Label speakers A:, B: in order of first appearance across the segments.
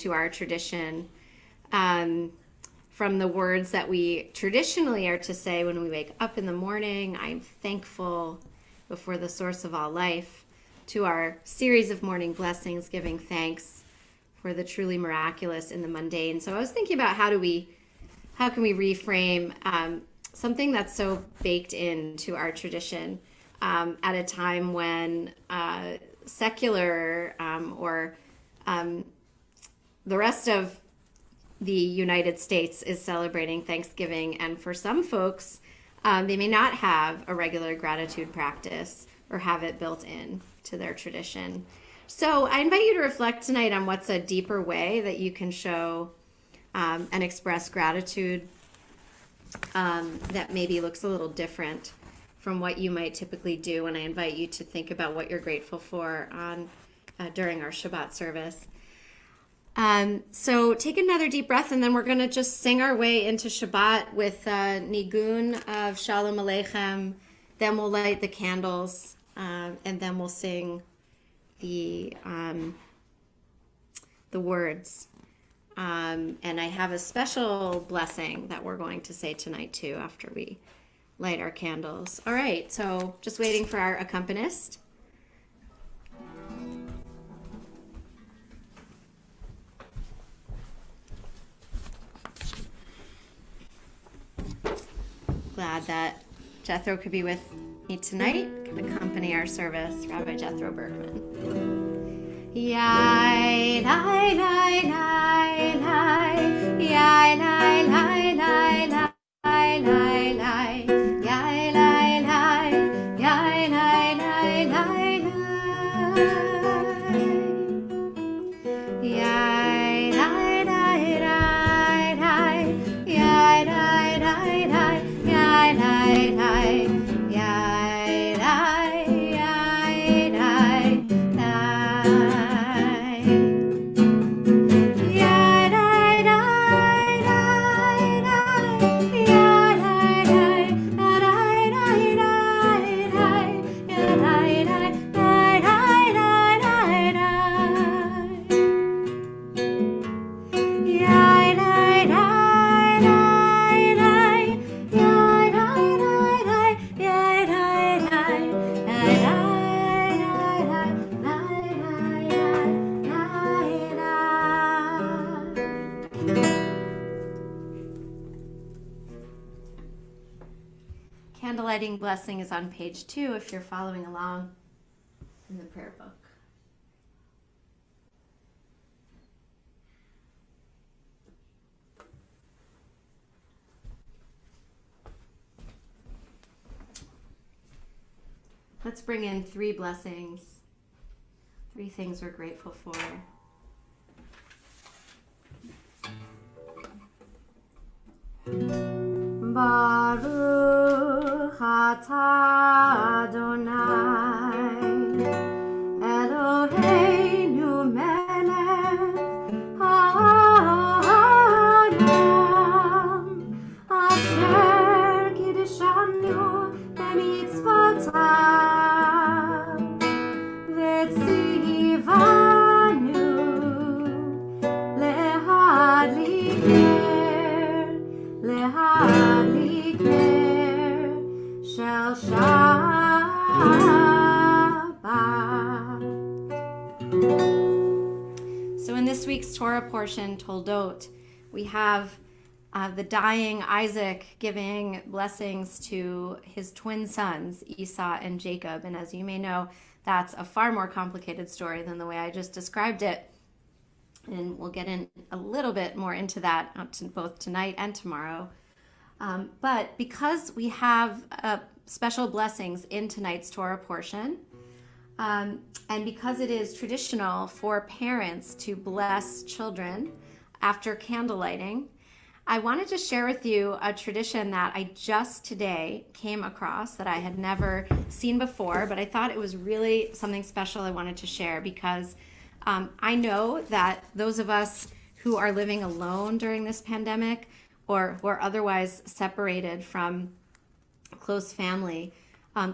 A: to our tradition, from the words that we traditionally are to say when we wake up in the morning, I'm thankful before the source of all life, to our series of morning blessings, giving thanks for the truly miraculous in the mundane. So I was thinking about how can we reframe something that's so baked into our tradition at a time when secular or the rest of the United States is celebrating Thanksgiving, and for some folks, they may not have a regular gratitude practice or have it built in to their tradition. So I invite you to reflect tonight on what's a deeper way that you can show and express gratitude that maybe looks a little different from what you might typically do. And I invite you to think about what you're grateful for during our Shabbat service. So take another deep breath, and then we're going to just sing our way into Shabbat with Nigun of Shalom Aleichem. Then we'll light the candles, and then we'll sing the words. And I have a special blessing that we're going to say tonight too after we light our candles. All right, so just waiting for our accompanist. Glad that Jethro could be with me tonight, can accompany our service, Rabbi Jethro Bergman. Yai, lai, lai, lai, lai, yai, lai, lai, lai, lai, lai, lai, yai, lai, lai, yai, lai, lai, lai, lai, yai, lai, lai, lai, lai, yai, lai, lai, lai, yai, lai, lai, yai, lai, yai, lai, Candlelighting blessing is on page 2 if you're following along in the prayer book. Let's bring in 3 blessings, 3 things we're grateful for. Baruch atah Adonai Eloheinu melech haolam asher kiddushanu b'mitzvotav v'tzivanu lehadlik shel Shabbat. So in this week's Torah portion, Toldot, we have the dying Isaac giving blessings to his twin sons, Esau and Jacob. And as you may know, that's a far more complicated story than the way I just described it. And we'll get in a little bit more into that both tonight and tomorrow. But because we have special blessings in tonight's Torah portion, and because it is traditional for parents to bless children after candle lighting, I wanted to share with you a tradition that I just today came across that I had never seen before, but I thought it was really something special I wanted to share because I know that those of us who are living alone during this pandemic or who are otherwise separated from close family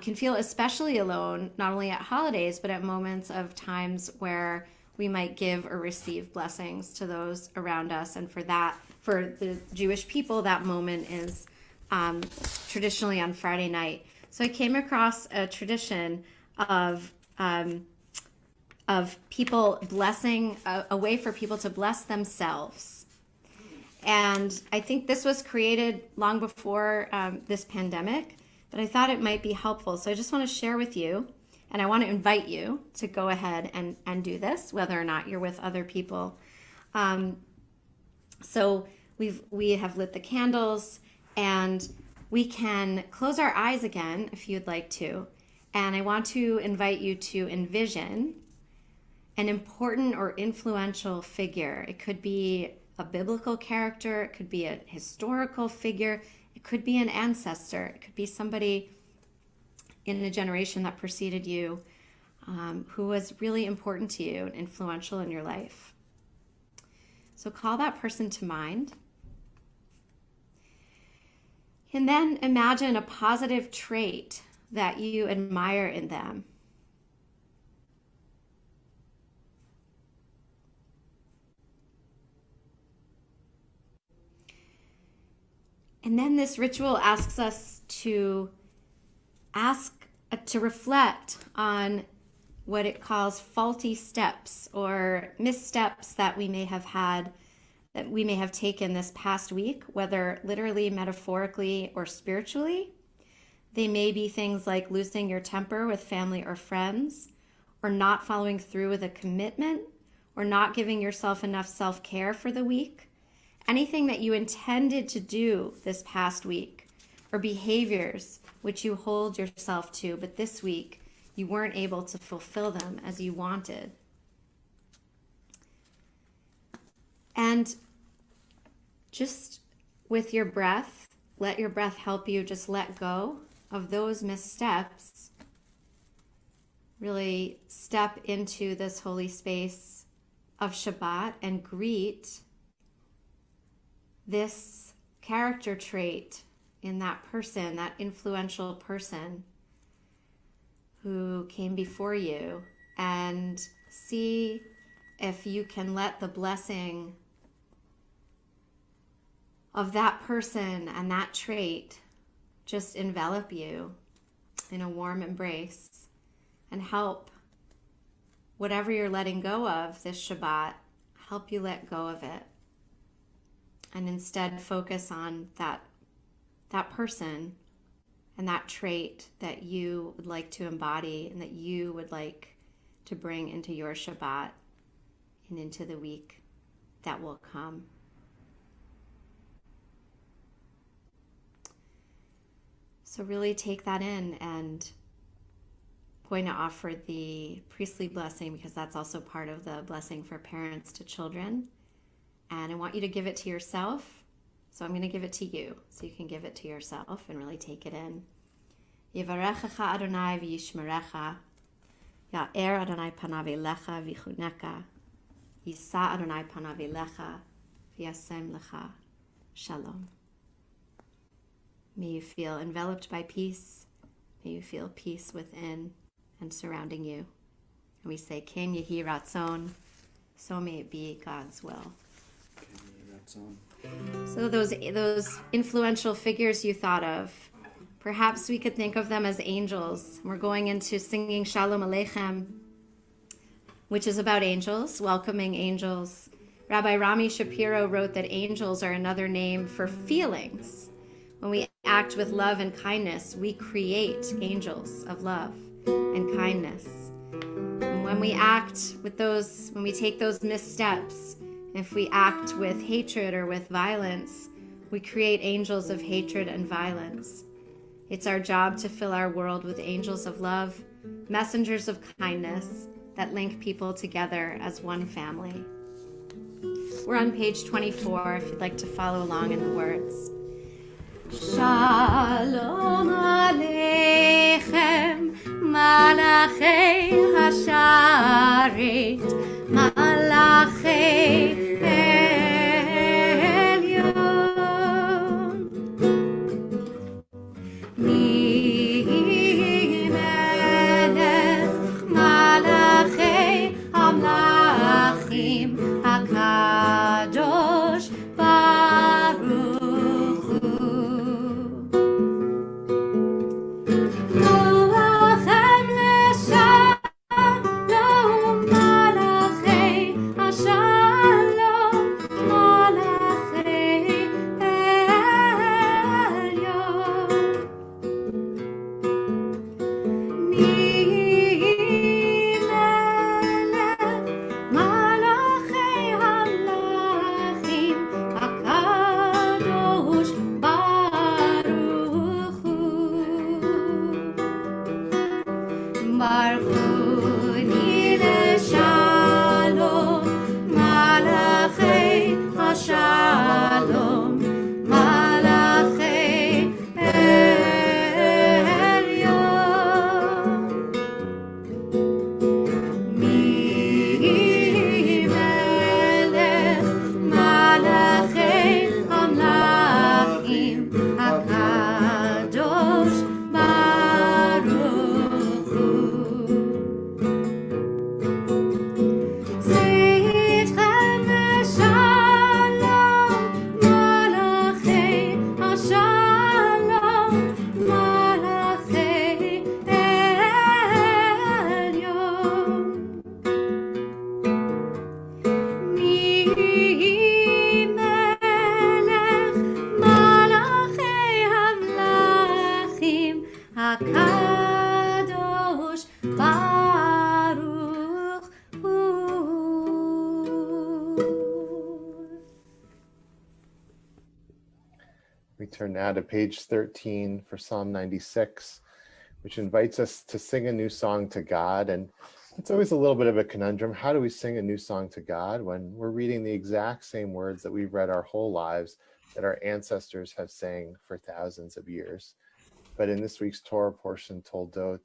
A: can feel especially alone, not only at holidays, but at moments of times where we might give or receive blessings to those around us. And for the Jewish people, that moment is traditionally on Friday night. So I came across a tradition of people blessing, a way for people to bless themselves. And I think this was created long before this pandemic, but I thought it might be helpful. So I just want to share with you, and I want to invite you to go ahead and do this, whether or not you're with other people. So we have lit the candles, and we can close our eyes again if you'd like to. And I want to invite you to envision an important or influential figure. It could be a biblical character, it could be a historical figure, it could be an ancestor, it could be somebody in a generation that preceded you who was really important to you and influential in your life. So call that person to mind. And then imagine a positive trait that you admire in them. And then this ritual asks us to reflect on what it calls faulty steps or missteps that we may have had, that we may have taken this past week, whether literally, metaphorically, or spiritually. They may be things like losing your temper with family or friends, or not following through with a commitment, or not giving yourself enough self-care for the week. Anything that you intended to do this past week, or behaviors which you hold yourself to, but this week you weren't able to fulfill them as you wanted. And just with your breath, let your breath help you just let go of those missteps. Really step into this holy space of Shabbat and greet this character trait in that person, that influential person who came before you, and see if you can let the blessing of that person and that trait just envelop you in a warm embrace and help whatever you're letting go of this Shabbat, help you let go of it. And instead focus on that person and that trait that you would like to embody and that you would like to bring into your Shabbat and into the week that will come. So really take that in, and I'm going to offer the priestly blessing because that's also part of the blessing for parents to children. And I want you to give it to yourself. So I'm going to give it to you, so you can give it to yourself and really take it in. Yivarechecha Adonai v'yishmerecha, Ya'er Adonai panav elecha v'chuneka, Yisa Adonai panav elecha v'yasem lecha Shalom. May you feel enveloped by peace. May you feel peace within and surrounding you. And we say, Ken Yehi Ratzon, so may it be God's will. So those influential figures you thought of, perhaps we could think of them as angels. We're going into singing Shalom Aleichem, which is about angels, welcoming angels. Rabbi Rami Shapiro wrote that angels are another name for feelings. When we act with love and kindness, we create angels of love and kindness. And when we act with those, when we take those missteps, if we act with hatred or with violence, we create angels of hatred and violence. It's our job to fill our world with angels of love, messengers of kindness that link people together as one family. We're on page 24 if you'd like to follow along in the words. Shalom Aleichem, Malachei Hasharet, Malachei Elyon, Mi Melech Malachei Hamlachim.
B: We turn now to page 13 for Psalm 96, which invites us to sing a new song to God. And it's always a little bit of a conundrum. How do we sing a new song to God when we're reading the exact same words that we've read our whole lives, that our ancestors have sang for thousands of years? But in this week's Torah portion, Toldot,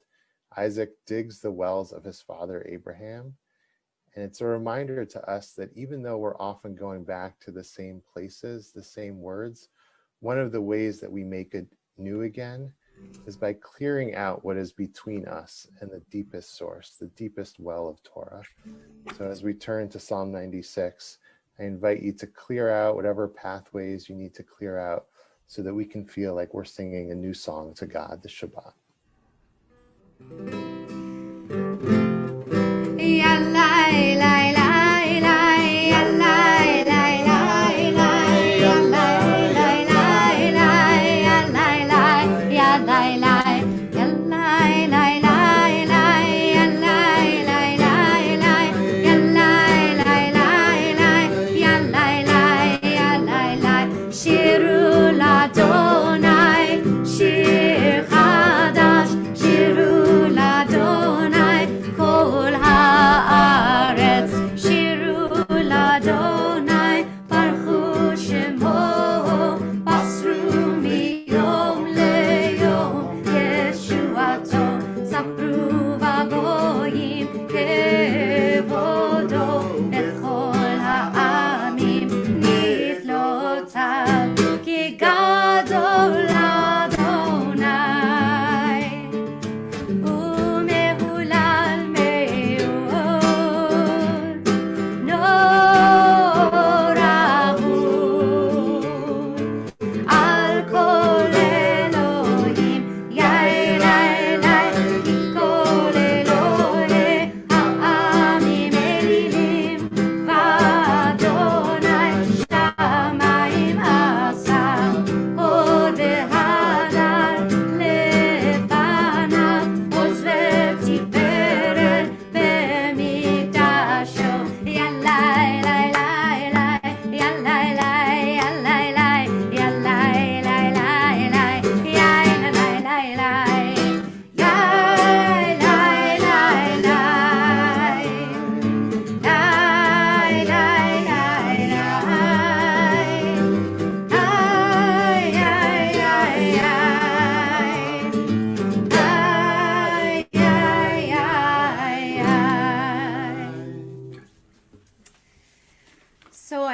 B: Isaac digs the wells of his father Abraham. And it's a reminder to us that even though we're often going back to the same places, the same words, one of the ways that we make it new again is by clearing out what is between us and the deepest source, the deepest well of Torah. So as we turn to Psalm 96, I invite you to clear out whatever pathways you need to clear out so that we can feel like we're singing a new song to God, the Shabbat.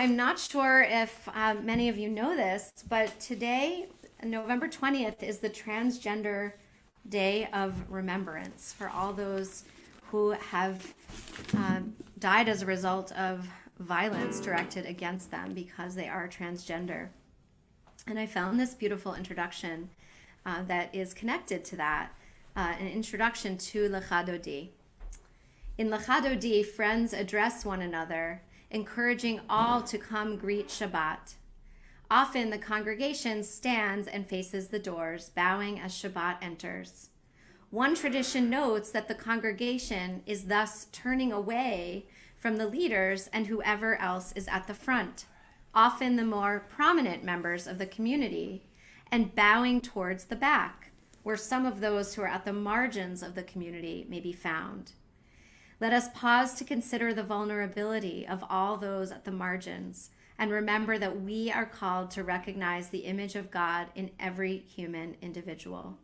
A: I'm not sure if many of you know this, but today, November 20th, is the Transgender Day of Remembrance for all those who have died as a result of violence directed against them because they are transgender. And I found this beautiful introduction that is connected to that. an introduction to Lecha Dodi. In Lecha Dodi, friends address one another, encouraging all to come greet Shabbat. Often the congregation stands and faces the doors, bowing as Shabbat enters. One tradition notes that the congregation is thus turning away from the leaders and whoever else is at the front, often the more prominent members of the community, and bowing towards the back, where some of those who are at the margins of the community may be found. Let us pause to consider the vulnerability of all those at the margins and remember that we are called to recognize the image of God in every human individual.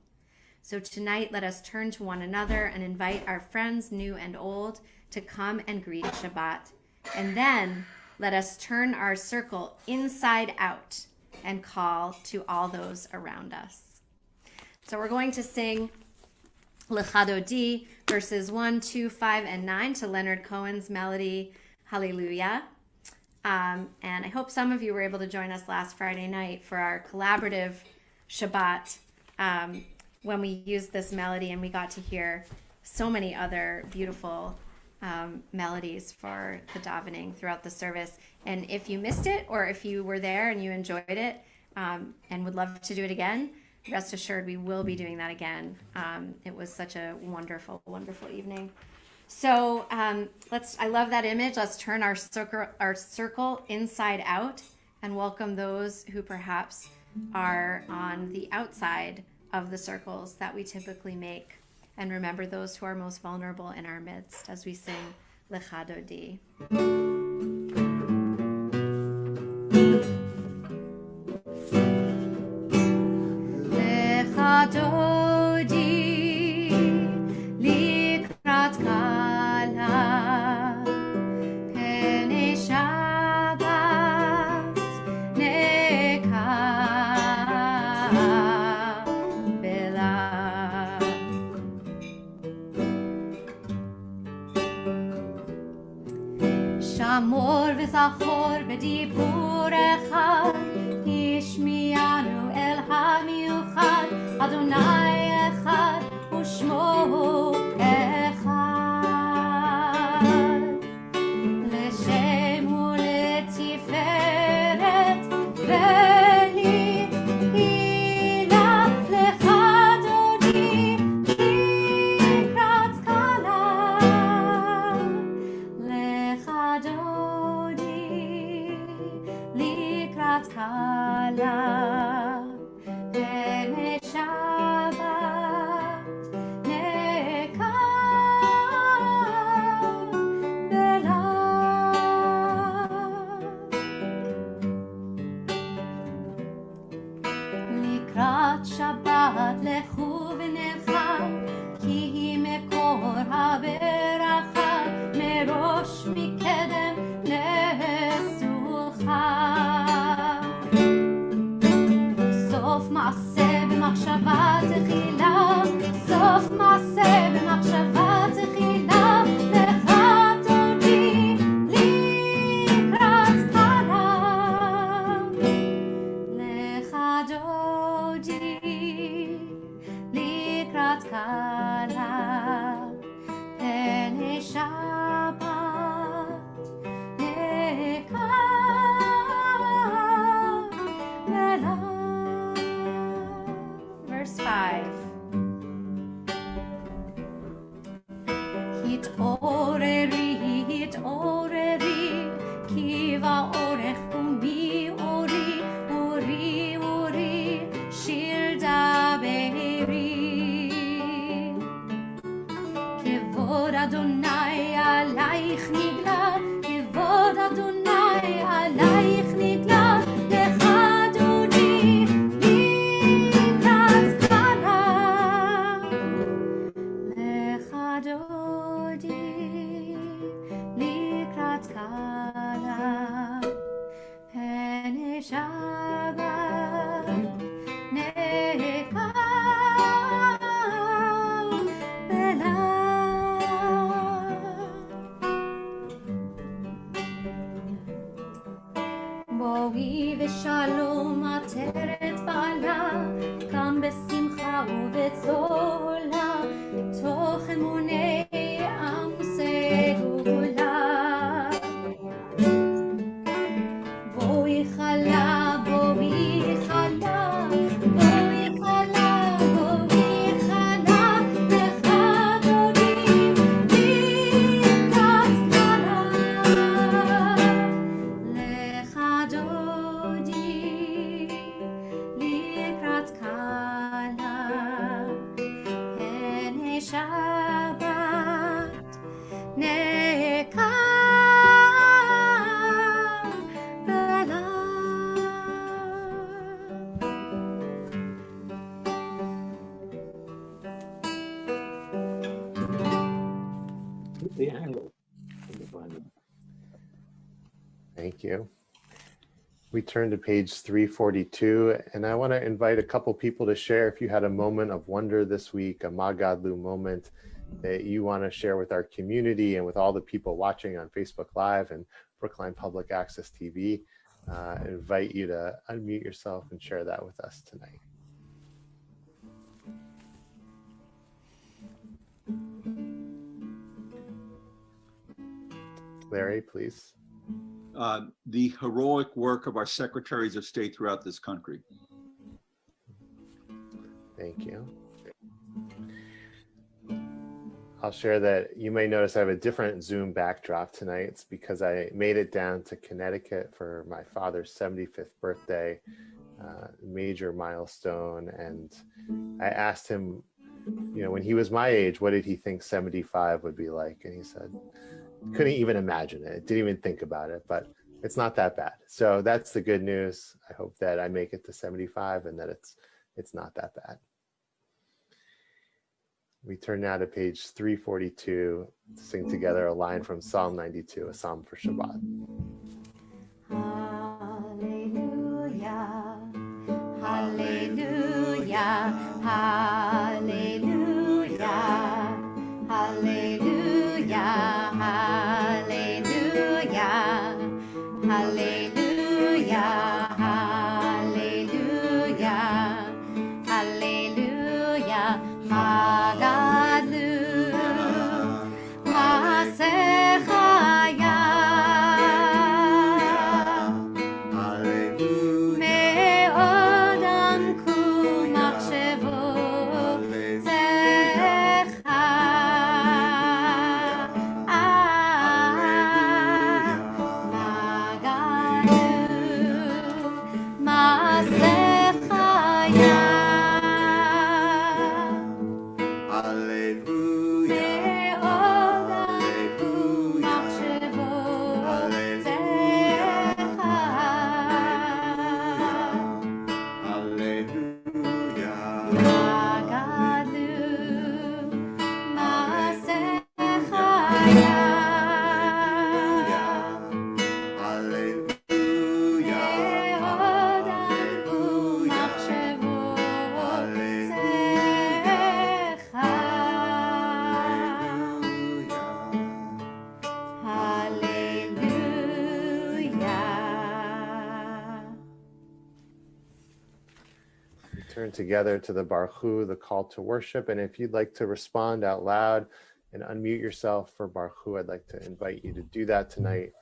A: So tonight, let us turn to one another and invite our friends, new and old, to come and greet Shabbat. And then let us turn our circle inside out and call to all those around us. So we're going to sing Lecha Dodi, verses 1, 2, 5, and 9 to Leonard Cohen's melody, Hallelujah. And I hope some of you were able to join us last Friday night for our collaborative Shabbat when we used this melody, and we got to hear so many other beautiful melodies for the davening throughout the service. And if you missed it, or if you were there and you enjoyed it and would love to do it again, rest assured we will be doing that again. It was such a wonderful, wonderful evening. So I love that image. Let's turn our circle inside out and welcome those who perhaps are on the outside of the circles that we typically make, and remember those who are most vulnerable in our midst as we sing Lecha Dodi. Lecha Dodi likrat kala pene Shabbat neka שמור וזכור בדיבור אחד, השמיענו אל המיוחד, אדוני אחד ושמו אחד. לשם ולתפארת ולתהילה, lecha dodi לקראת כלה. lecha dodi לקראת כלה, פני שבת נקבלה. לקראת שבת לכו ונלכה, כי היא מקור הברכה, מראש מקדם לסוכה. סוף מעשה במחשבה תחילה, סוף מעשה במחשבה תחילה, lecha dodi לקראת כלה. lecha dodi לקראת כלה, פני שבת נקבלה. Verse 5. התעוררי, התעוררי, כי באורך ומי אורי, אורי, אורי, שיר דברי. כבוד אדוני עלייך נגלה, כבוד אדוני עלייך נגלה, lecha dodi לקראת כלה. lecha dodi לקראת כלה, פני שבת נקבלה. בואי ושלום עטרת בעלה, גם בשמחה ובצהלה, Shabbat nekam
C: The angle in the Bible.
B: Thank you. We turn to page 342, and I want to invite a couple people to share if you had a moment of wonder this week, a Magadlu moment that you want to share with our community and with all the people watching on Facebook Live and Brookline Public Access TV. I invite you to unmute yourself and share that with us tonight. Larry, please.
D: The heroic work of our secretaries of state throughout this country.
B: Thank you. I'll share that you may notice I have a different Zoom backdrop tonight. It's because I made it down to Connecticut for my father's 75th birthday, major milestone. And I asked him, you know, when he was my age, what did he think 75 would be like? And he said, couldn't even imagine it. Didn't even think about it, but it's not that bad. So that's the good news. I hope that I make it to 75 and that it's not that bad. We turn now to page 342 to sing together a line from Psalm 92, a psalm for Shabbat.
A: Hallelujah, hallelujah, hallelujah, hallelujah, hallelujah, hallelujah, hallelujah, hallelujah, Magadlu, Masechaya, Me'od anku machshevo zecha, Magadlu, Masechaya.
B: Turn together to the Baruch Hu, the call to worship. And if you'd like to respond out loud and unmute yourself for Baruch Hu, I'd like to invite you to do that tonight.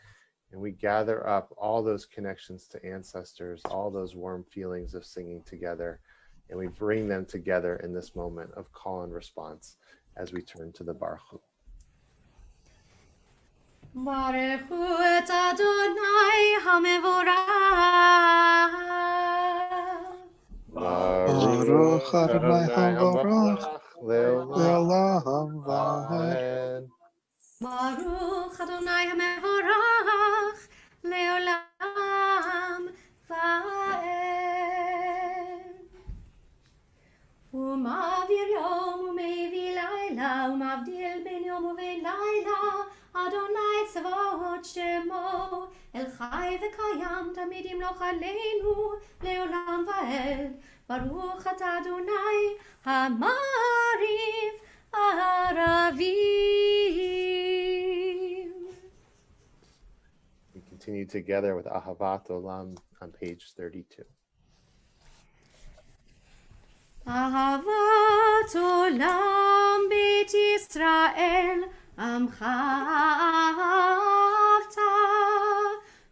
B: And we gather up all those connections to ancestors, all those warm feelings of singing together, and we bring them together in this moment of call and response as we turn to the Baruch Hu.
A: Baruch Hu et Adonai HaMevorach.
E: Baruch Adonai HaMevorach le'olam va'ed.
A: Baruch Adonai HaMevorach le'olam va'ed. U'ma'avir yom u'mevi layla u'mavdil ben yom u'ben layla Adonai tzvaot shemo El chai v'kayam tamid yimloch aleinu le'olam va'ed. Baruch atah Adonai ha'mariv aravim.
B: We continue together with Ahavat Olam on page 32.
A: Ahavat olam beit Yisrael Amcha ahavta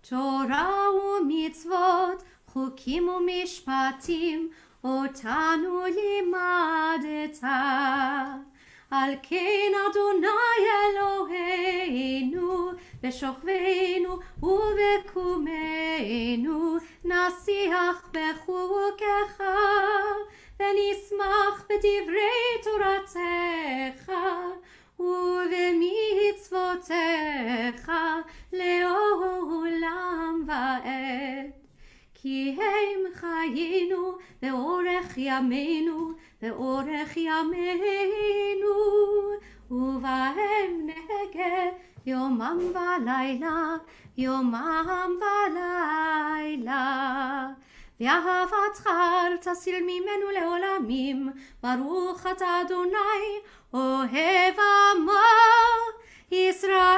A: Torah u'mitzvot Chukim u'mishpatim Otanu limadeta Al ken Adonai Eloheinu B'shochveinu u'bekumeinu Nasiach bechukecha ונשמח בדברי תורתך ובמצוותיך לעולם ועד. כי הם חיינו ואורך ימינו ואורך ימינו, ובהם נהגה יומם ולילה, יומם ולילה. ואהבתך אל תסיר ממנו לעולמים, ברוך אתה אדוני אוהב עמו ישראל.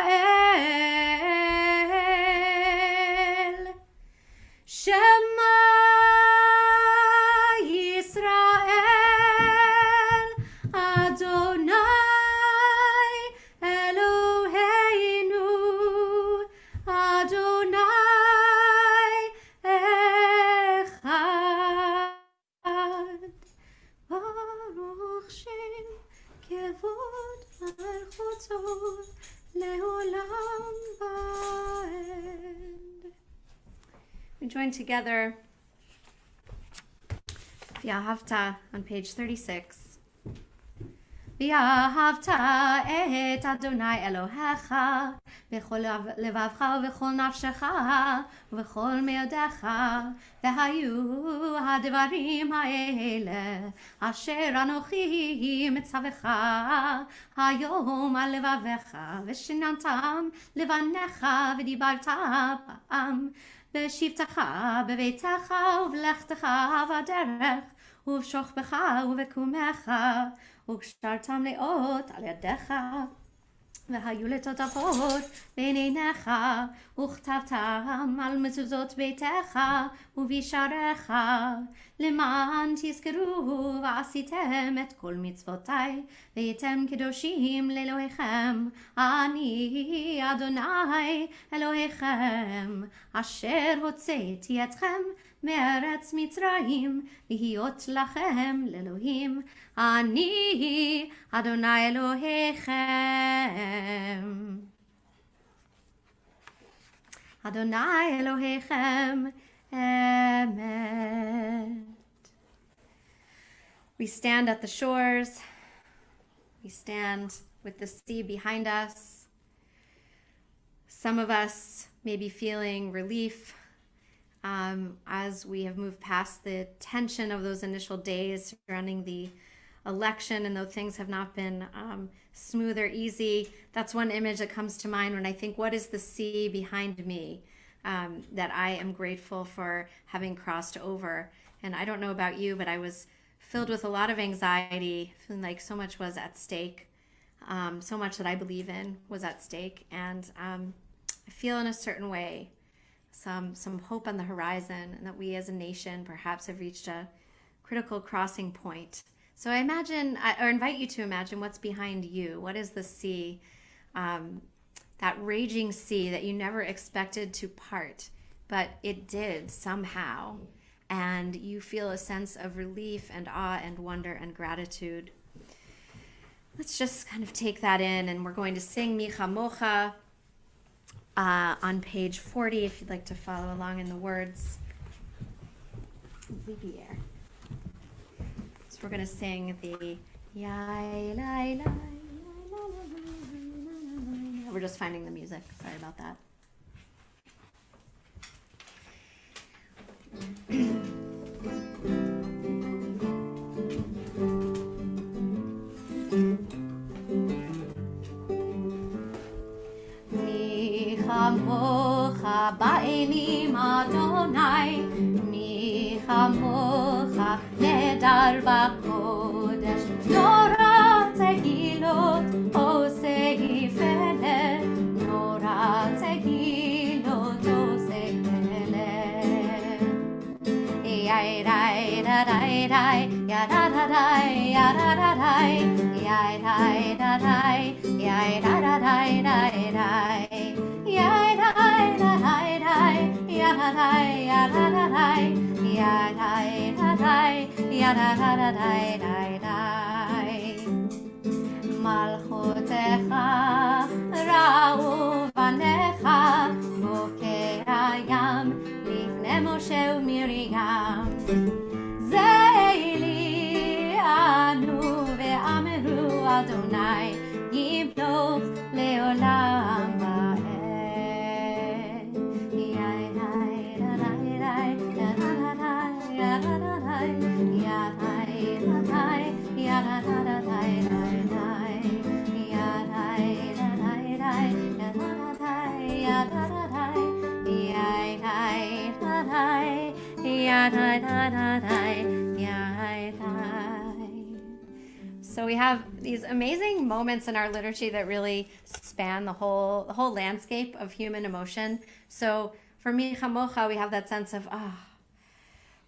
A: שמע ישראל, אדוני אלוהינו, אדוני אחד. ברוך שם כבוד מלכותו לעולם ועד. We join together V'ahavta on page 36. V'ahavta et Adonai Elohecha b'chol levavcha v'chol nafshecha v'chol me'odecha v'hayu hadvarim ha'ele asher anochi mitzavecha hayom al levavecha v'shinantam levanecha v'dibarta ba'am בשבתך בביתך ובלכתך בדרך ובשוכבך ובקומך וקשרתם לאות על ידיך והיו לטוטפות בין עיניך וכתבתם על מזוזות ביתך ובשעריך למען תזכרו ועשיתם את כל מצוותיי והייתם קדושים לאלוהיכם. אני אדוני אלוהיכם אשר הוצאתי אתכם מארץ מצרים להיות לכם לאלוהים. אני אדוני אלוהיכם. אדוני אלוהיכם אמת. We stand at the shores. We stand with the sea behind us. Some of us may be feeling relief as we have moved past the tension of those initial days surrounding the election, and though things have not been smooth or easy, that's one image that comes to mind when I think, what is the sea behind me that I am grateful for having crossed over? And I don't know about you, but I was filled with a lot of anxiety, feeling like so much was at stake, so much that I believe in was at stake, and I feel in a certain way some hope on the horizon, and that we as a nation perhaps have reached a critical crossing point. So I imagine, or invite you to imagine, what's behind you. What is the sea, that raging sea that you never expected to part, but it did somehow, and you feel a sense of relief and awe and wonder and gratitude. Let's just kind of take that in, and we're going to sing Mi Chamocha on page 40, if you'd like to follow along in the words. Libier. So we're going to sing the Yai Lai Lai. We're just finding the music. Sorry about that. Mi chamocha ba'elim Adonai, mi chamocha nedar b'kodesh, Nora tehilot osei felet, Nora tehilot osei felet. Yai-dai, da-dai-dai, ya-da-da-dai, ya-da-da-dai, yai-dai, da-dai, yai-da-da-dai, dai-dai, yai-dai, da-dai-dai, ya-da-dai, ya-da-da-dai, yai-dai, da-dai, ya-da-da-dai, dai-dai. Malchotecha ra'u vanecha boker hayam lifnei Moshe u'Miriam. Zeili ימלוך לעולם ועד. So we have these amazing moments in our liturgy that really span the whole landscape of human emotion. So for Mi Chamocha, we have that sense of,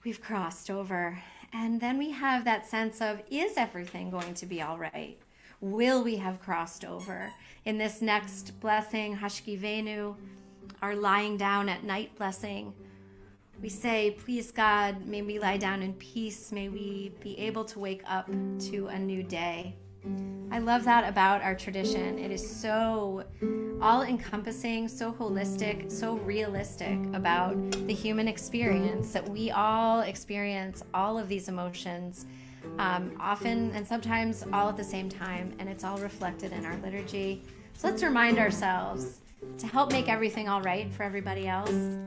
A: we've crossed over. And then we have that sense of, is everything going to be all right? Will we have crossed over? In this next blessing, Hashkivenu, our lying down at night blessing, we say, please God, may we lie down in peace. May we be able to wake up to a new day. I love that about our tradition. It is so all-encompassing, so holistic, so realistic about the human experience, that we all experience all of these emotions, often and sometimes all at the same time, and it's all reflected in our liturgy. So let's remind ourselves to help make everything all right for everybody else,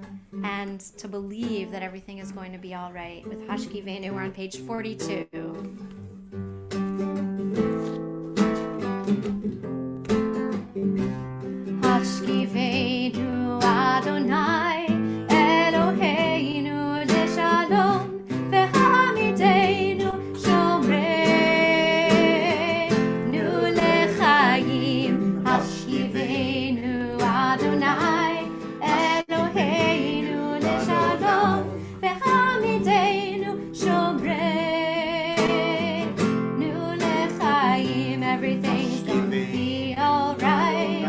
A: and to believe that everything is going to be all right. With Hashkivenu, we're on page 42. Hashkivenu Adonai Eloheinu leshalom v'hamidenu shomreinu lechayim. Hashkivenu Adonai Eloheinu leshalom v'hamidenu shomreinu lechayim. Everything's gonna be alright.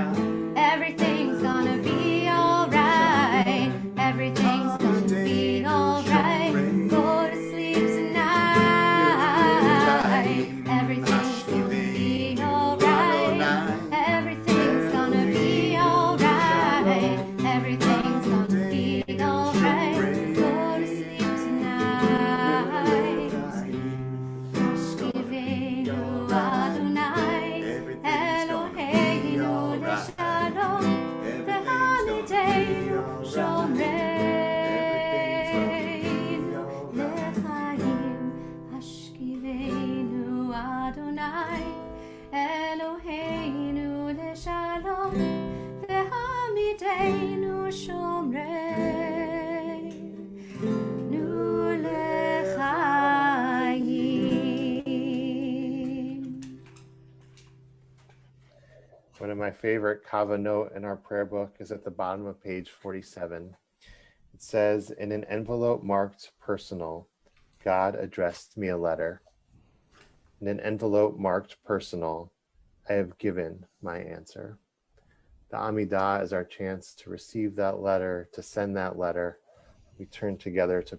A: Everything's gonna be alright. Everything's gonna be alright. Go to sleep tonight. Everything's gonna be alright. Everything's gonna be alright. Everything's gonna be alright. Go to sleep tonight. Hashkivenu Adonai Eloheinu leshalom v'hamidenu shomreinu lechayim. Hashkivenu Adonai Eloheinu leshalom v'hamidenu shomreinu lechayim.
B: One of my favorite kava note in our prayer book is at the bottom of page 47. It says, in an envelope marked personal, God addressed me a letter. In an envelope marked personal, I have given my answer. The Amidah is our chance to receive that letter, to send that letter. We turn together to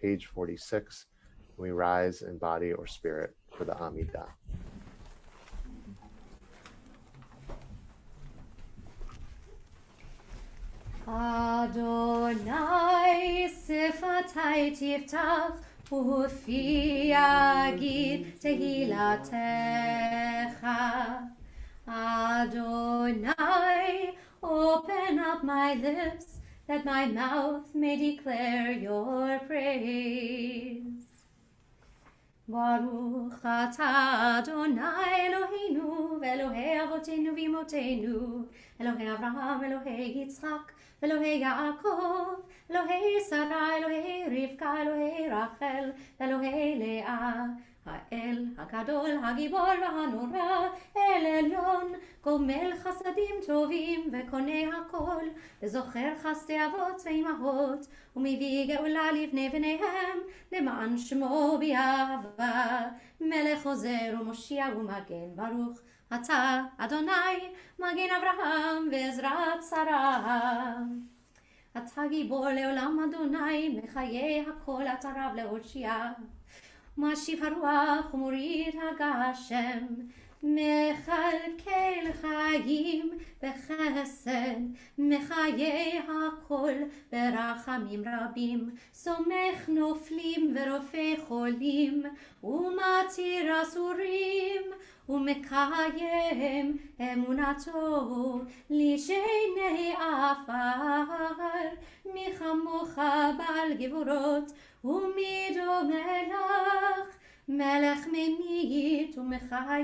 B: page 46. We rise in body or spirit for the Amidah.
A: Adonai sifatai tiftach ufi yagid tehilatecha. Adonai, open up my lips that my mouth may declare your praise. Baruch atah Adonai Eloheinu ve'Elohei avotenu v'imotenu, Elohei Avraham, Elohei Yitzchak, Elohei Yaakov, Elohei Sarah, Elohei Rivka, Elohei Rachel, Elohei Leah, האל הגדול, הגיבור והנורא, אל עליון, גומל חסדים טובים וקונה הכל, וזוכר חסדי אבות ואימהות, ומביא גאולה לבני בניהם, למען שמו באהבה, מלך עוזר ומושיע ומגן. ברוך אתה אדוני, מגן אברהם ועזרת שרה. אתה גיבור לעולם אדוני, מחיי הכל אתה רב להושיע. משיב הרוח ומוריד הגשם, מכלכל חיים בחסד, מחיי הכל ברחמים רבים, סומך נופלים ורופא חולים, ומתיר אסורים, ומקיים אמונתו לשני עפר. מי כמוך בעל גבורות ומי דומה לך, מלך ממית ומחיה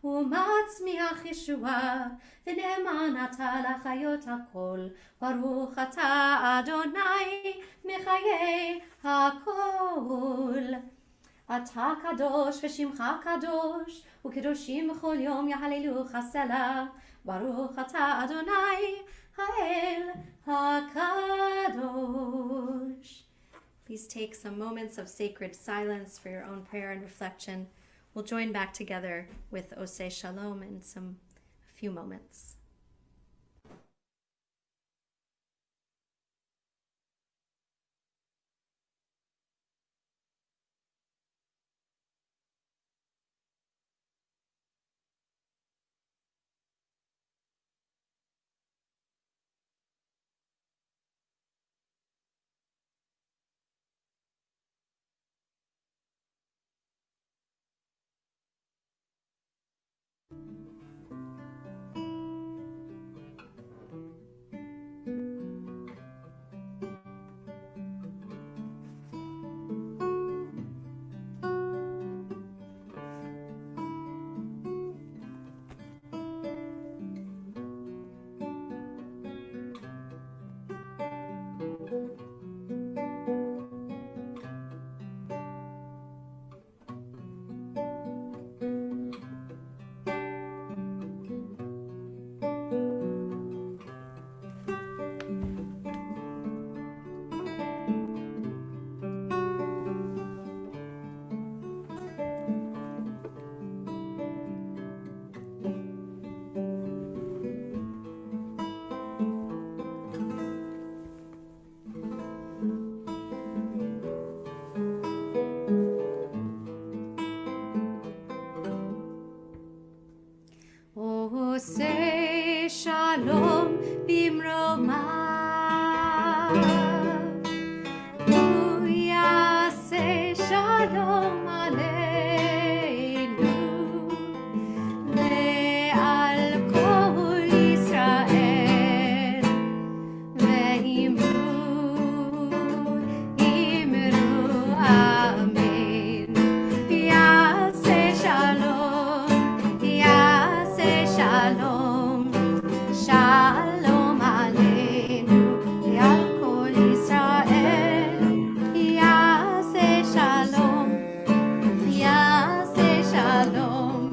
A: ומצמיח ישועה, ונאמן אתה לחיות הכל. ברוך אתה אדוני מחיי הכל. אתה קדוש ושמך קדוש, וקדושים בכל יום יהללוך סלה. ברוך אתה אדוני האל הקדוש. Please take some moments of sacred silence for your own prayer and reflection. We'll join back together with Oseh Shalom in a few moments. Oseh Shalom bimroma, Yaseh Shalom aleinu ve'al kol Yisrael, ve'imru amen. Yaseh Shalom, Yaseh Shalom, Shalom aleinu ve'al kol Yisrael. Yaseh Shalom, Yaseh Shalom,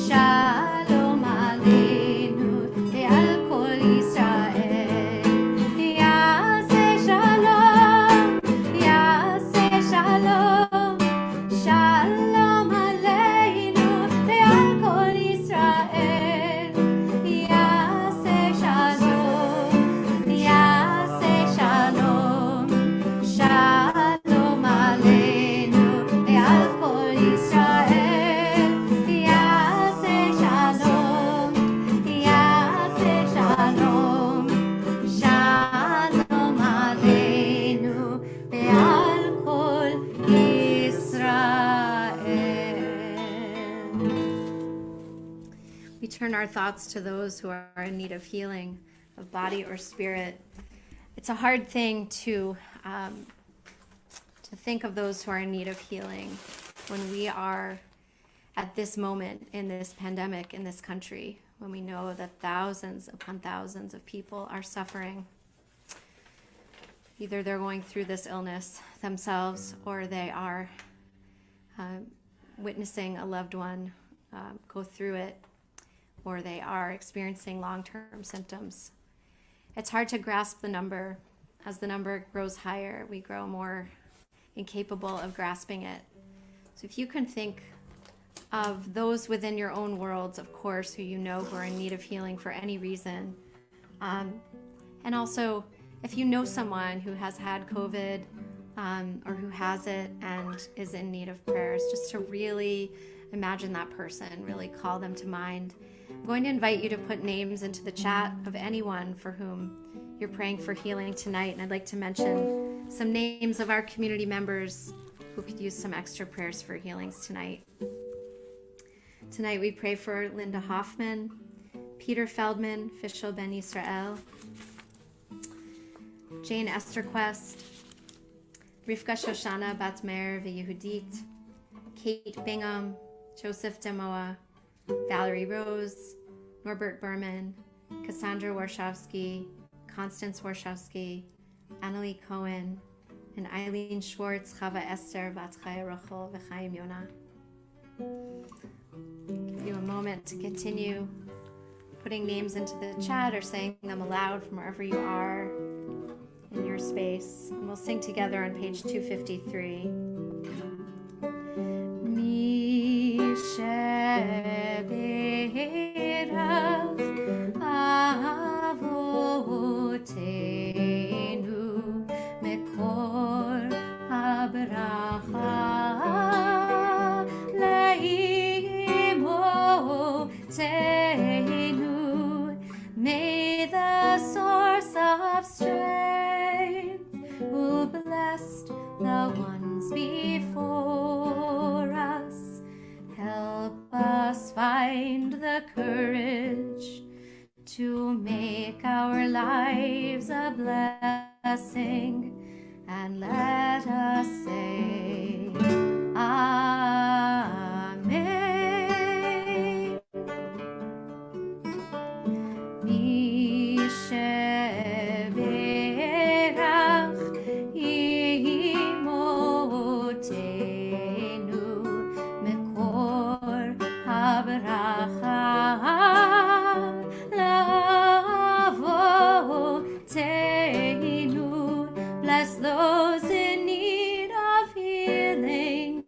A: Shalom aleinu ve'al kol Yisrael. Yaseh Shalom, Yaseh Shalom, Shalom aleinu ve'al kol Yisrael. Yaseh Shalom, Yaseh Shalom, Shalom aleinu ve'al kol Yisrael. Yaseh Shalom, Yaseh Shalom, Shalom aleinu ve'al kol Yisrael. We turn our thoughts to those who are in need of healing of body or spirit. It's a hard thing to think of those who are in need of healing when we are at this moment in this pandemic in this country, when we know that thousands upon thousands of people are suffering. Either they're going through this illness themselves, or they are witnessing a loved one go through it, or they are experiencing long-term symptoms. It's hard to grasp the number. As the number grows higher, we grow more incapable of grasping it. So if you can think of those within your own worlds, of course, who you know who are in need of healing for any reason, and also if you know someone who has had COVID or who has it and is in need of prayers, just to really imagine that person, really call them to mind. I'm going to invite you to put names into the chat of anyone for whom you're praying for healing tonight. And I'd like to mention some names of our community members who could use some extra prayers for healings tonight. Tonight we pray for Linda Hoffman, Peter Feldman, Fishel Ben Israel, Jane Esterquest, Rivka Shoshana Batmer V'Yehudit, Kate Bingham, Joseph Demoa, Valerie Rose, Norbert Berman, Cassandra Warshawski, Constance Warshawski, Annalie Cohen, and Eileen Schwartz, Chava Esther, Batchai Rachel, V'Chaim Yonah. Give you a moment to continue putting names into the chat or saying them aloud from wherever you are in your space. And we'll sing together on page 253. Mi sheberach avotenu mekor habracha leimotenu. May the source of strength who blessed the ones before us help us find the courage to make our lives a blessing, and let us say Amen. Misheberach imotenu mekor habracha lavotenu. Bless those in need of healing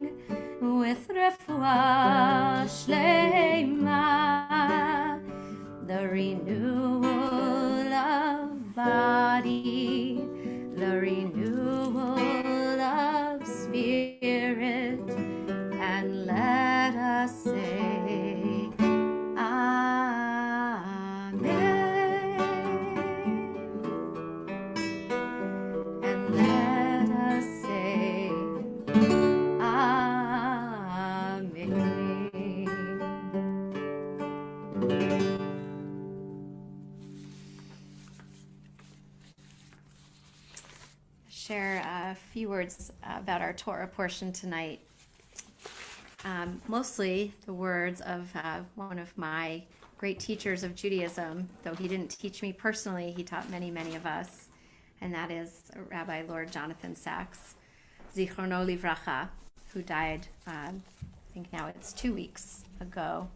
A: with refuah shlema, the renewal of body, the renewal of spirit, and let us say Amen. And let us say Amen. Share a few words about our Torah portion tonight. Mostly the words of one of my great teachers of Judaism, though he didn't teach me personally, he taught many, many of us, and that is Rabbi Lord Jonathan Sachs, Zichrono Livracha, who died, I think now it's 2 weeks ago.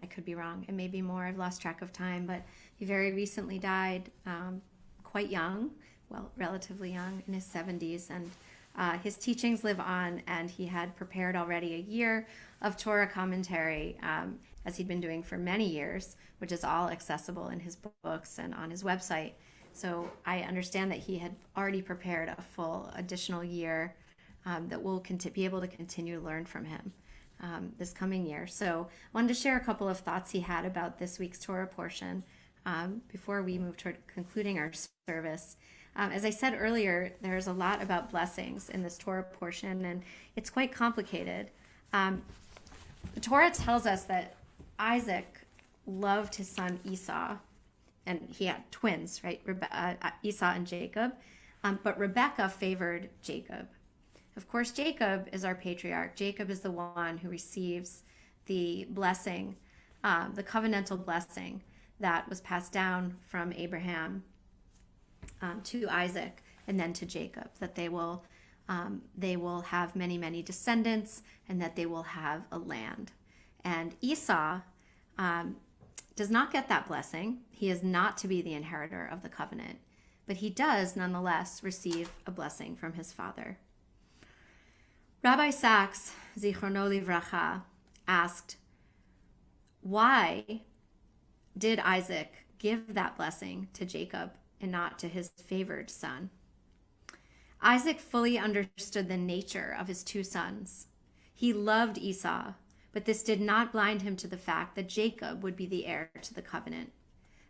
A: I could be wrong, it may be more, I've lost track of time, but he very recently died, quite young, well, relatively young, in his 70s, and his teachings live on, and he had prepared already a year of Torah commentary, as he'd been doing for many years, which is all accessible in his books and on his website. So I understand that he had already prepared a full additional year that we'll be able to continue to learn from him this coming year. So I wanted to share a couple of thoughts he had about this week's Torah portion before we move toward concluding our service. As I said earlier, there's a lot about blessings in this Torah portion, and it's quite complicated. The Torah tells us that Isaac loved his son Esau, and he had twins, right? Esau and Jacob, but Rebekah favored Jacob. Of course, Jacob is our patriarch. Jacob is the one who receives the blessing, the covenantal blessing that was passed down from Abraham to Isaac and then to Jacob, that they will have many, many descendants, and that they will have a land. And Esau does not get that blessing. He is not to be the inheritor of the covenant, but he does nonetheless receive a blessing from his father. Rabbi Sachs, Zichrono Livracha, asked, why did Isaac give that blessing to Jacob and not to his favored son? Isaac fully understood the nature of his two sons. He loved Esau, but this did not blind him to the fact that Jacob would be the heir to the covenant.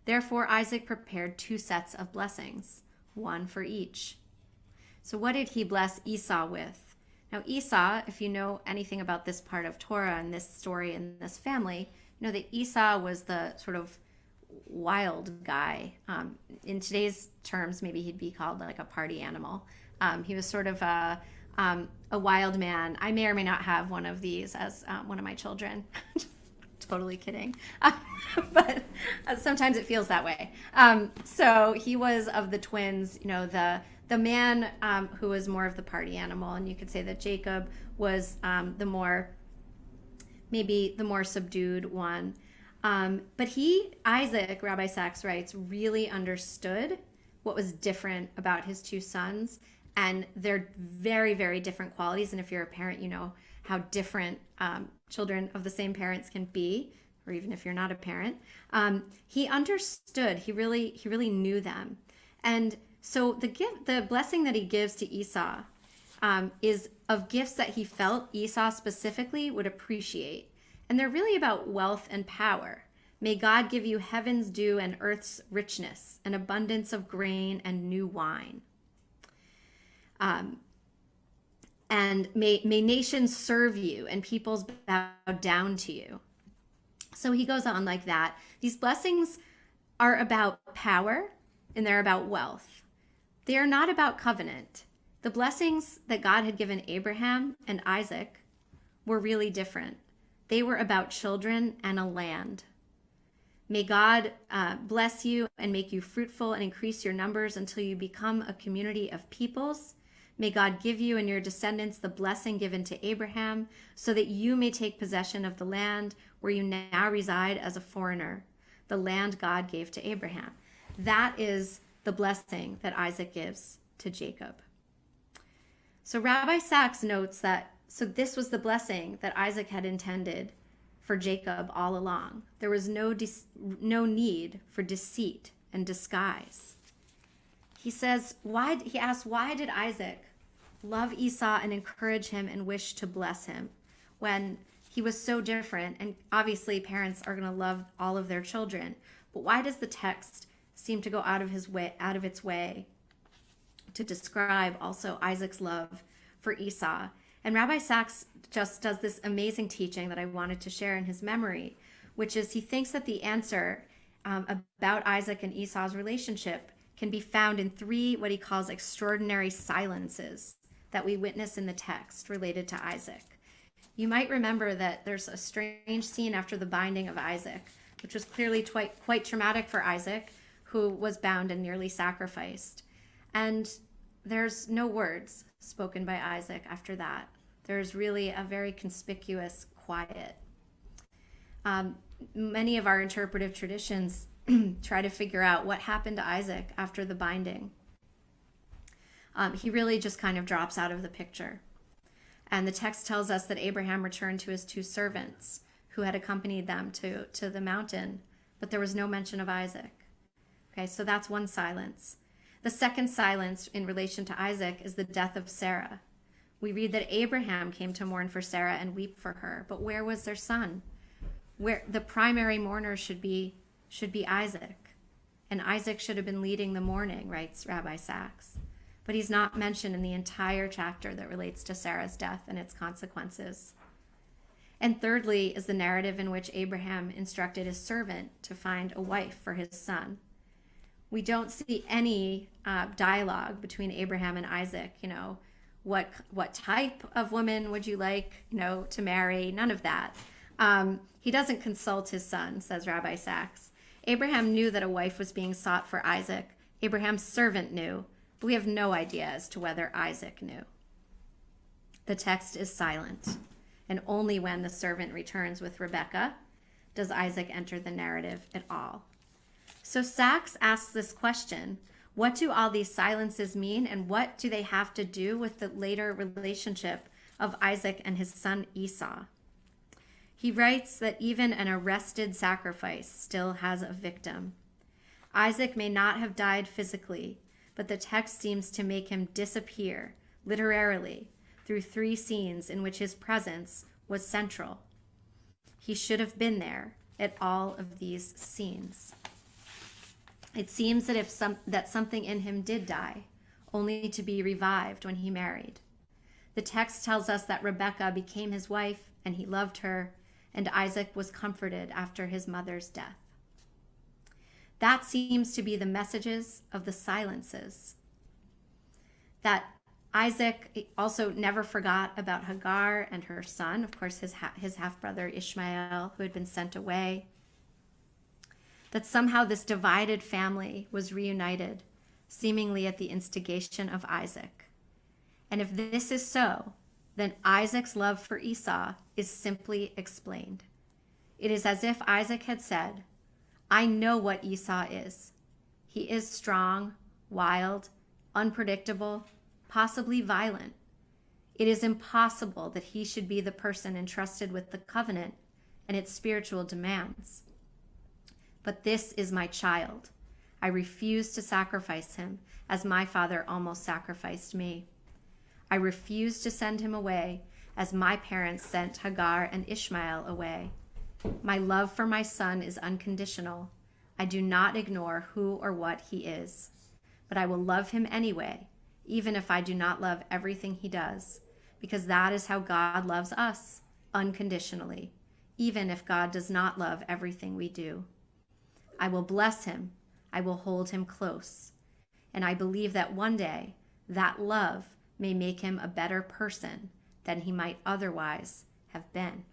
A: Therefore, Isaac prepared two sets of blessings, one for each. So what did he bless Esau with Now, Esau, if you know anything about this part of Torah and this story and this family, you know that Esau was the sort of wild guy. In today's terms, maybe he'd be called like a party animal. He was sort of a wild man. I may or may not have one of these as one of my children. Totally kidding. But sometimes it feels that way. So he was of the twins, you know, the man who was more of the party animal. And you could say that Jacob was maybe the more subdued one. But Isaac, Rabbi Sachs writes, really understood what was different about his two sons and their very, very different qualities. And if you're a parent, you know how different children of the same parents can be, or even if you're not a parent. He understood. He really knew them. And so the blessing that he gives to Esau is of gifts that he felt Esau specifically would appreciate. And they're really about wealth and power. May God give you heaven's dew and earth's richness, an abundance of grain and new wine. And may nations serve you and peoples bow down to you. So he goes on like that. These blessings are about power and they're about wealth. They are not about covenant. The blessings that God had given Abraham and Isaac were really different. They were about children and a land. May God bless you and make you fruitful and increase your numbers until you become a community of peoples. May God give you and your descendants the blessing given to Abraham so that you may take possession of the land where you now reside as a foreigner, the land God gave to Abraham. That is the blessing that Isaac gives to Jacob. So Rabbi Sachs notes that this was the blessing that Isaac had intended for Jacob all along. There was no need for deceit and disguise. He asks, why did Isaac love Esau and encourage him and wish to bless him when he was so different? And obviously parents are going to love all of their children, but why does the text seem to go out of its way to describe also Isaac's love for Esau? And Rabbi Sachs just does this amazing teaching that I wanted to share in his memory, which is he thinks that the answer about Isaac and Esau's relationship can be found in three what he calls extraordinary silences that we witness in the text related to Isaac. You might remember that there's a strange scene after the binding of Isaac, which was clearly quite traumatic for Isaac, who was bound and nearly sacrificed. And there's no words spoken by Isaac after that. There's really a very conspicuous quiet. Many of our interpretive traditions try to figure out what happened to Isaac after the binding. He really just kind of drops out of the picture. And the text tells us that Abraham returned to his two servants who had accompanied them to the mountain, but there was no mention of Isaac. Okay, so that's one silence. The second silence in relation to Isaac is the death of Sarah. We read that Abraham came to mourn for Sarah and weep for her, but where was their son? Where the primary mourner should be Isaac, and Isaac should have been leading the mourning, writes Rabbi Sachs. But he's not mentioned in the entire chapter that relates to Sarah's death and its consequences. And thirdly is the narrative in which Abraham instructed his servant to find a wife for his son. We don't see any dialogue between Abraham and Isaac, what type of woman would you like, to marry? None of that. He doesn't consult his son, says Rabbi Sachs. Abraham knew that a wife was being sought for Isaac. Abraham's servant knew, but we have no idea as to whether Isaac knew. The text is silent, and only when the servant returns with Rebekah does Isaac enter the narrative at all. So Sachs asks this question: what do all these silences mean, and what do they have to do with the later relationship of Isaac and his son Esau? He writes that even an arrested sacrifice still has a victim. Isaac may not have died physically, but the text seems to make him disappear, literally, through three scenes in which his presence was central. He should have been there at all of these scenes. It seems that something in him did die, only to be revived when he married. The text tells us that Rebekah became his wife and he loved her, and Isaac was comforted after his mother's death. That seems to be the messages of the silences. That Isaac also never forgot about Hagar and her son, of course, his half-brother Ishmael, who had been sent away. That somehow this divided family was reunited, seemingly at the instigation of Isaac. And if this is so, then Isaac's love for Esau is simply explained. It is as if Isaac had said, I know what Esau is. He is strong, wild, unpredictable, possibly violent. It is impossible that he should be the person entrusted with the covenant and its spiritual demands. But this is my child. I refuse to sacrifice him as my father almost sacrificed me. I refuse to send him away as my parents sent Hagar and Ishmael away. My love for my son is unconditional. I do not ignore who or what he is, but I will love him anyway, even if I do not love everything he does, because that is how God loves us, unconditionally, even if God does not love everything we do. I will bless him. I will hold him close. And I believe that one day that love may make him a better person than he might otherwise have been.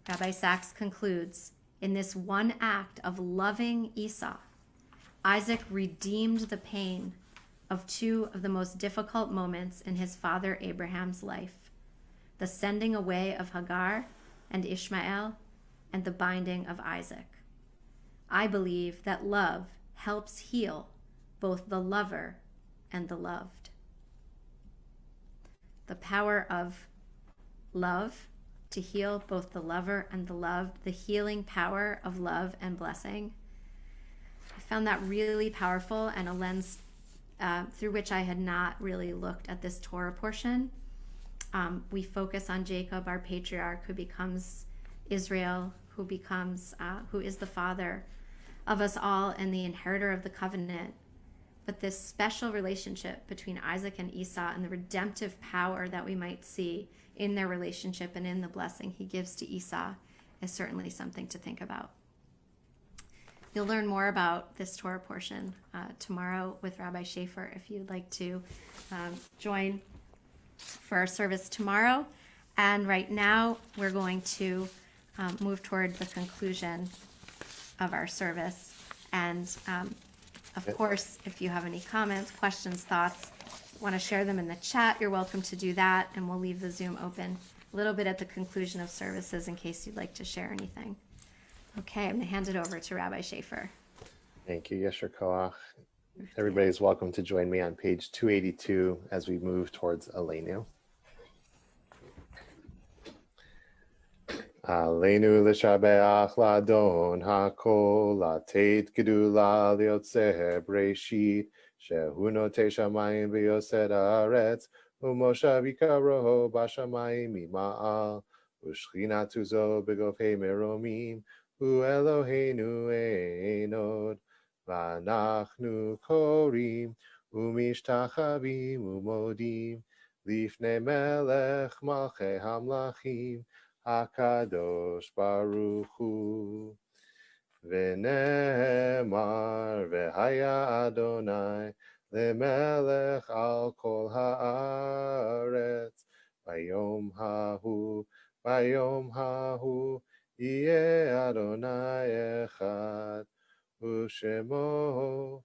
A: Rabbi Sachs concludes, in this one act of loving Esau, Isaac redeemed the pain of two of the most difficult moments in his father Abraham's life, the sending away of Hagar and Ishmael and the binding of Isaac. I believe that love helps heal both the lover and the loved. The power of love to heal both the lover and the loved, the healing power of love and blessing. I found that really powerful and a lens through which I had not really looked at this Torah portion. We focus on Jacob, our patriarch, who becomes Israel, who is the father of us all and the inheritor of the covenant. But this special relationship between Isaac and Esau and the redemptive power that we might see in their relationship and in the blessing he gives to Esau is certainly something to think about. You'll learn more about this Torah portion tomorrow with Rabbi Schaefer if you'd like to join for our service tomorrow. And right now we're going to move toward the conclusion of our service. And of course, if you have any comments, questions, thoughts, want to share them in the chat, you're welcome to do that, and we'll leave the Zoom open a little bit at the conclusion of services in case you'd like to share anything. Okay, I'm going to hand it over to Rabbi Schaefer.
B: Thank you, Yesher Koach. Everybody's welcome to join me on page 282 as we move towards Aleinu. Aleinu l'shabeach l'adon hakol latet gedula liotzer breshit shehu notei shamayim v'yosed haaretz u'moshav yikaroho b'shamayim mima'al u'shchinatu zo b'gofei meromim u'Eloheinu einod v'anachnu korim u'mishtachavim u'modim lifnei melech malchei hamlachim HaKadosh Baruch Hu V'nemar V'haya Adonai Lemelech al kol haaretz Bayom hahu Yeh Adonai echad U'shemo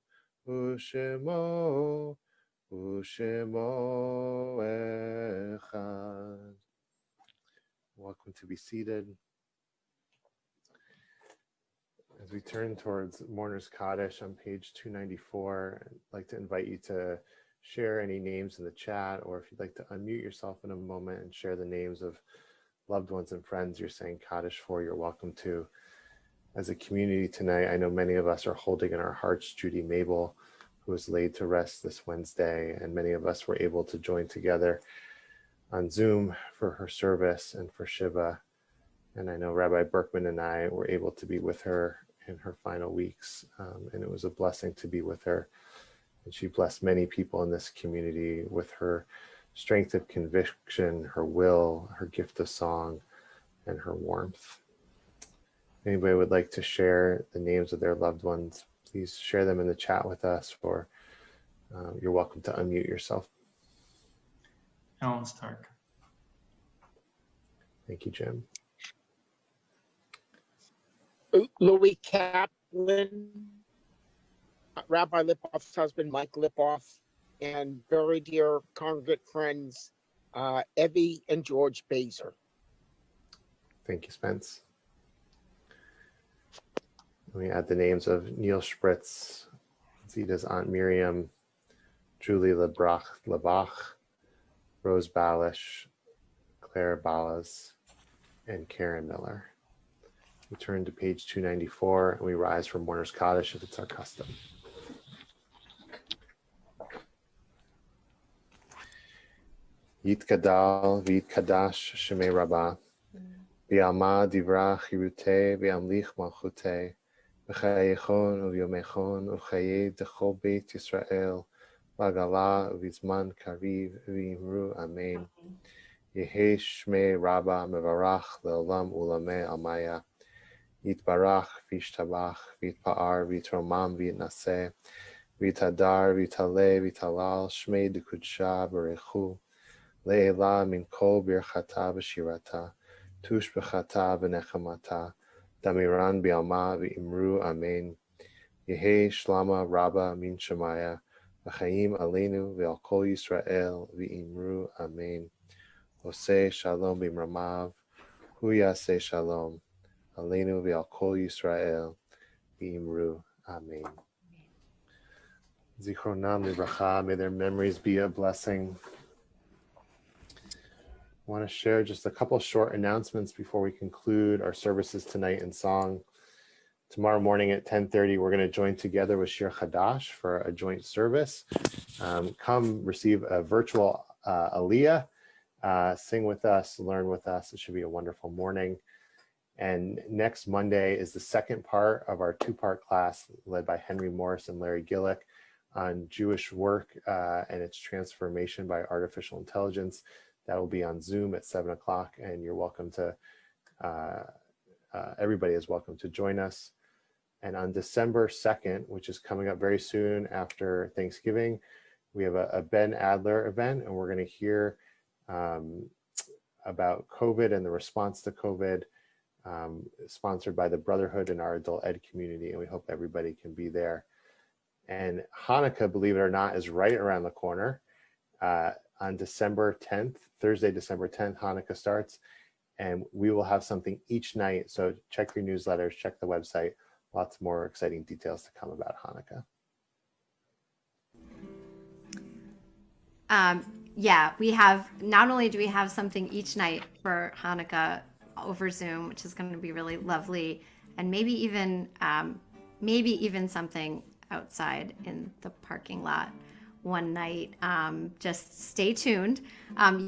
B: echad. Welcome to be seated. As we turn towards Mourner's Kaddish on page 294, I'd like to invite you to share any names in the chat, or if you'd like to unmute yourself in a moment and share the names of loved ones and friends you're saying Kaddish for, you're welcome to. As a community tonight, I know many of us are holding in our hearts Judy Mabel, who was laid to rest this Wednesday, and many of us were able to join together on Zoom for her service and for Shiva. And I know Rabbi Berkman and I were able to be with her in her final weeks, and it was a blessing to be with her. And she blessed many people in this community with her strength of conviction, her will, her gift of song, and her warmth. Anybody would like to share the names of their loved ones, please share them in the chat with us, or you're welcome to unmute yourself.
F: I'll start.
B: Thank you, Jim.
G: Louis Kaplan, Rabbi Lipoff's husband, Mike Lipoff, and very dear congregate friends, Evie and George Baser.
B: Thank you, Spence. Let me add the names of Neil Spritz, Zita's Aunt Miriam, Julie Lebach, Rose Balish, Claire Ballas, and Karen Miller. We turn to page 294 and we rise from Mourner's Kaddish if it's our custom. Yitkadal v'yitkadash shemei Rabbah, Bi'alma divra chirutei, bi'amlich malchutei, b'chayechon u'yomechon u'chayei dechol beit Yisrael, b'agala u'vizman kariv v'imru amen. Yehei shmei Rabbah mevarach le'olam u'lamei almaya, Yitbarach v'yishtabach v'yitpa'ar v'yitromam v'yitnaseh, v'yitadar v'yitaleh v'yitalal shmei dekudsha b'rechu, Le'ela min kol birchata v'shirata, tush b'chata v'nechamata, damiran bi'alma v'imru amen. Yehei shlama Rabba min shemaya, v'chaim aleinu v'al kol Yisrael v'imru amen. Oseh shalom b'mramav, hu yaseh shalom, aleinu v'al kol Yisrael v'imru amen. Zichronam livracha, may their memories be a blessing. I want to share just a couple short announcements before we conclude our services tonight in song. Tomorrow morning at 10:30, we're going to join together with Shir Chadash for a joint service. Come receive a virtual Aliyah, sing with us, learn with us. It should be a wonderful morning. And next Monday is the second part of our two-part class led by Henry Morris and Larry Gillick on Jewish work and its transformation by artificial intelligence. That will be on Zoom at 7 o'clock, and you're welcome to, everybody is welcome to join us. And on December 2nd, which is coming up very soon after Thanksgiving, we have a Ben Adler event, and we're going to hear about COVID and the response to COVID, sponsored by the Brotherhood and our adult ed community, and we hope everybody can be there. And Hanukkah, believe it or not, is right around the corner. On December 10th, Thursday, December 10th, Hanukkah starts, and we will have something each night. So check your newsletters, check the website. Lots more exciting details to come about Hanukkah.
A: Yeah, we have, not only do we have something each night for Hanukkah over Zoom, which is going to be really lovely, and maybe even something outside in the parking lot one night. Just stay tuned.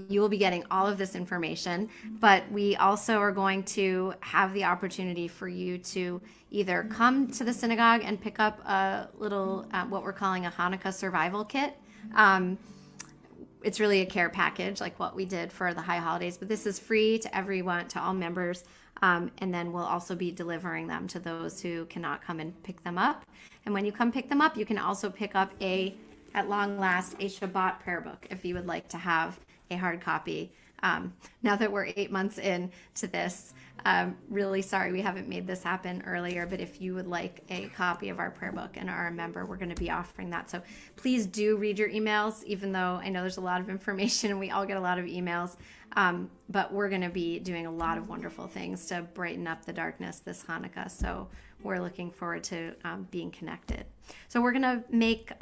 A: You will be getting all of this information, but we also are going to have the opportunity for you to either come to the synagogue and pick up a little, what we're calling a Hanukkah survival kit. It's really a care package like what we did for the high holidays, but this is free to everyone, to all members. And then we'll also be delivering them to those who cannot come and pick them up. And when you come pick them up, you can also pick up at long last, a Shabbat prayer book if you would like to have a hard copy. Now that we're 8 months in to this, really sorry we haven't made this happen earlier, but if you would like a copy of our prayer book and are a member, we're going to be offering that. So please do read your emails, even though I know there's a lot of information and we all get a lot of emails, but we're going to be doing a lot of wonderful things to brighten up the darkness this Hanukkah. So we're looking forward to being connected. So we're going to make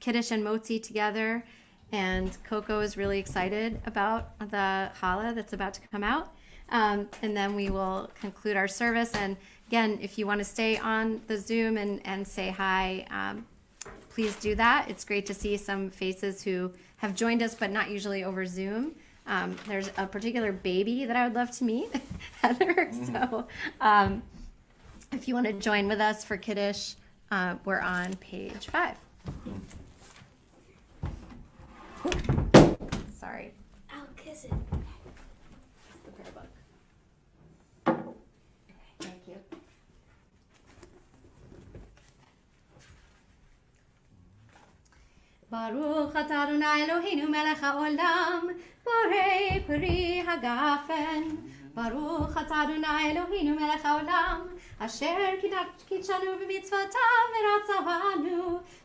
A: Kiddush and Motzi together, and Coco is really excited about the challah that's about to come out. And then we will conclude our service. And again, if you want to stay on the Zoom and say hi, please do that. It's great to see some faces who have joined us, but not usually over Zoom. There's a particular baby that I would love to meet, Heather. So if you want to join with us for Kiddush, we're on page 5. Sorry.
H: I'll kiss it.
A: It's the prayer book. Thank you. Baruch atah Adonai Eloheinu melech haolam, borei peri hagafen. Baruch atah Adonai Eloheinu melech haolam, asher kitshanu b'mitzvotav v'ratzavanu,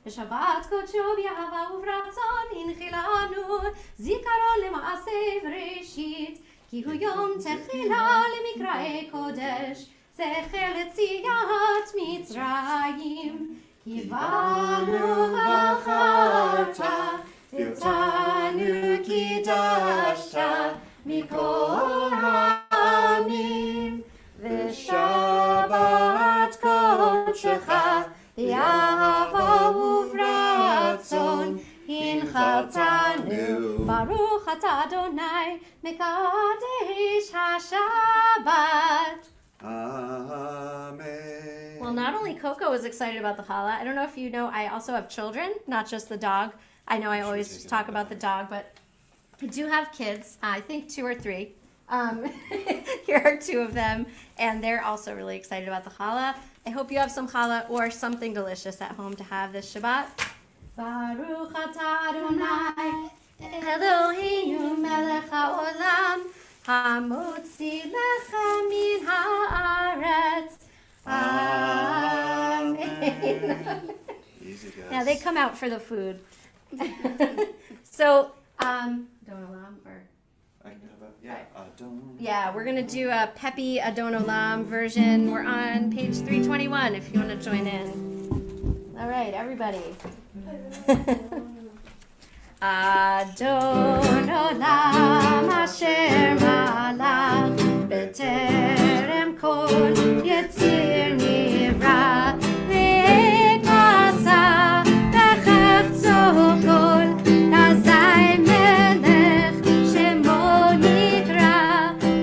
A: v'shabbat kodsho b'yahava uv'ratzon hinchilanu, zikaron lema'aseh v'reshit, ki hu yom techila lemikrae kodesh, zecher letziat Mitzrayim. Kivanu v'acharta, v'tanu kidashta, mikol ha'amim, v'shabbat kodshecha, v'yahava uv'ratzon, hinchaltanu. Baruch atah Adonai, mekadesh ha'shabbat.
E: Amen.
A: Well, not only Coco is excited about the challah, I don't know if you know, I also have children, not just the dog. I know I always talk about the dog, but I do have kids, I think 2 or 3. Here are 2 of them, and they're also really excited about the challah. I hope you have some challah or something delicious at home to have this Shabbat. Baruch atah Adonai, Eloheinu melech haolam, hamotzi lechem min haaretz. Amen.
E: Easy, guys.
A: Yeah, they come out for the food. So, don't alarm or.
E: I can have a, yeah, don't.
A: Yeah, we're gonna do a peppy Adon Olam version. We're on page 321 if you want to join in. All right, everybody. Adon Olam asher malach b'terem kol yetzir nivra ve'ekasa b'chefzo kol azay melech shemo nikra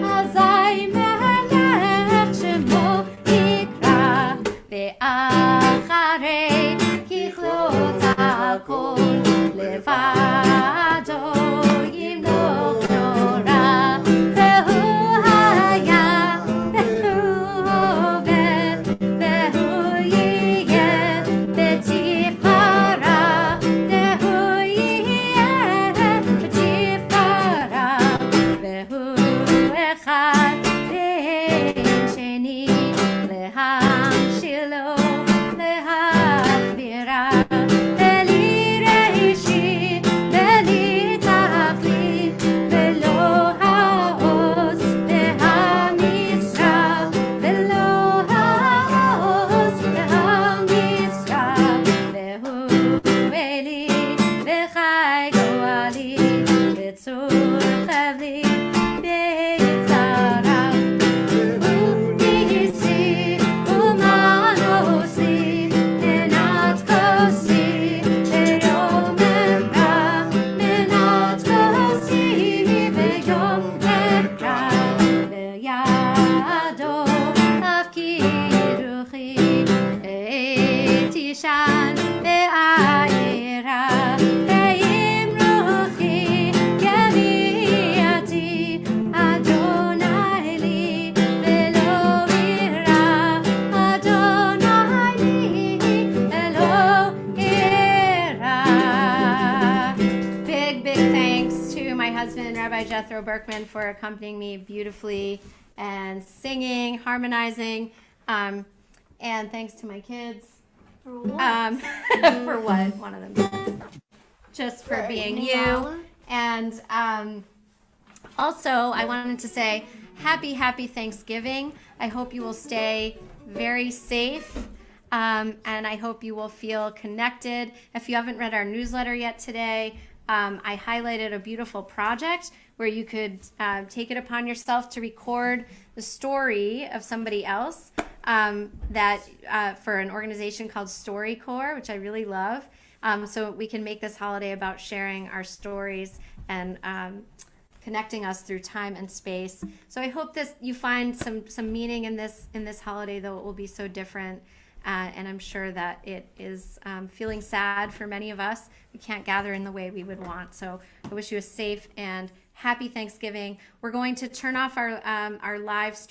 A: azay melech shemo nikra ve'acharei kichlot hakol levado yimloch nora ve'hu haya ve'hu hover ve'hu yiyeh betifara ve'hu yiyeh betifara ve'hu echad ve'en sheni lehamshilo lehavira Berkman for accompanying me beautifully and singing, harmonizing, and thanks to my kids.
H: For what?
A: For what? One of them. Just for being you. And also, I wanted to say happy Thanksgiving. I hope you will stay very safe. And I hope you will feel connected. If you haven't read our newsletter yet today, I highlighted a beautiful project where you could take it upon yourself to record the story of somebody else for an organization called StoryCorps, which I really love. So we can make this holiday about sharing our stories and connecting us through time and space. So I hope you find some meaning in this holiday, though it will be so different. And I'm sure that it is feeling sad for many of us. We can't gather in the way we would want. So I wish you a safe and happy Thanksgiving. We're going to turn off our live stream.